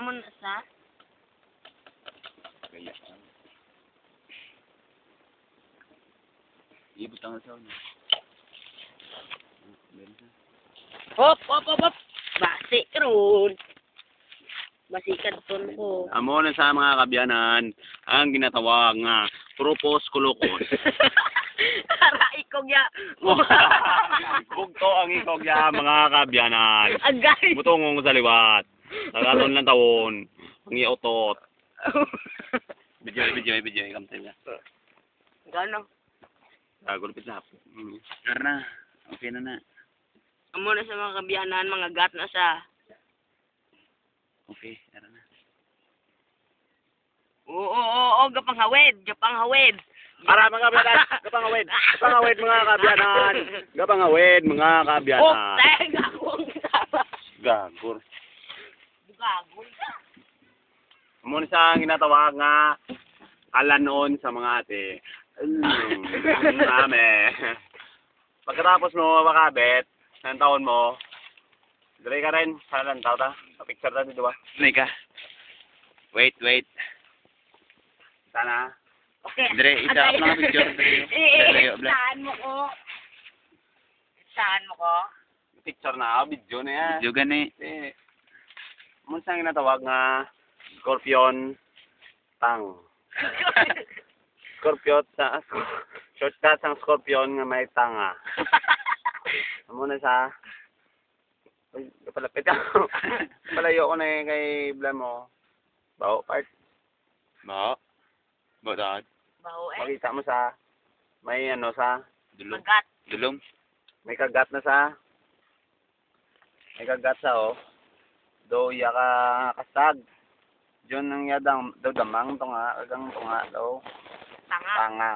Amon sa? Kaya. Ibutang sa una. Hop, hop, hop, hop. Basi karon. Basikan ton ko. Amo na sa mga kabyanan ang ginatawag nga propos kulokos. Para ikog ya. Bugto ang ikog ya mga kabyanan. Agay. Butongong sa liwat. Nagaton lang taon. Ang iotot. Video, kamtay na. Gano? Gulpit na. Karna, okay na. Amo na sa mga kabiyanan, mga gat na sa. Okay, tara na. Oo, gapang hawid. Para mga kabyanan, gapang hawid mga kabyanan. Gapang hawid mga kabyanan. Oh, teng ako ang kasama. Gagur. Gagoy. Muna sa ginatawag nga kalanon sa mga ate. Mame. Pagkatapos mo makabit, ng taon mo, dali ka rin. Saan lang tao ta? Picture ta dito ba? Dali ka. Wait. Sana. Okay. Dre, isa-up lang ang picture. Saan mo ko? Picture na, video na yan. Video gani. Muna sa ginatawag nga Scorpion Tang. Scorpion sa shortcut sang Scorpion nga may tanga. Amo na sa ay palapit ako. Palayo ko na kay Blam mo. Bao part. Bao. Bao dad. Baho Pakita mo sa may ano sa Dulong. Magat. Dulong. may kagat na sa may kagat sa oh. Do ya ka kastag. Diyon nang yadang daw damang tunga kagang tunga daw. Tanga. Tanga.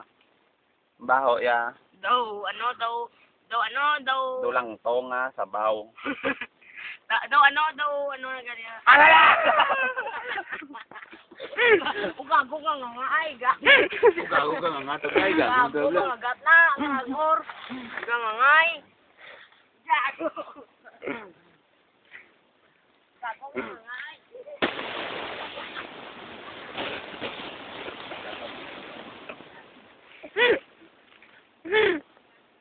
Baho ya. Daw Do lang tonga sa baw. ano na ganyan. Alala! Ugago ka nga ay gago. Gago ka nga tagay Gago ka gat na, gagor. Gangangay. Gago. Gago ka nga.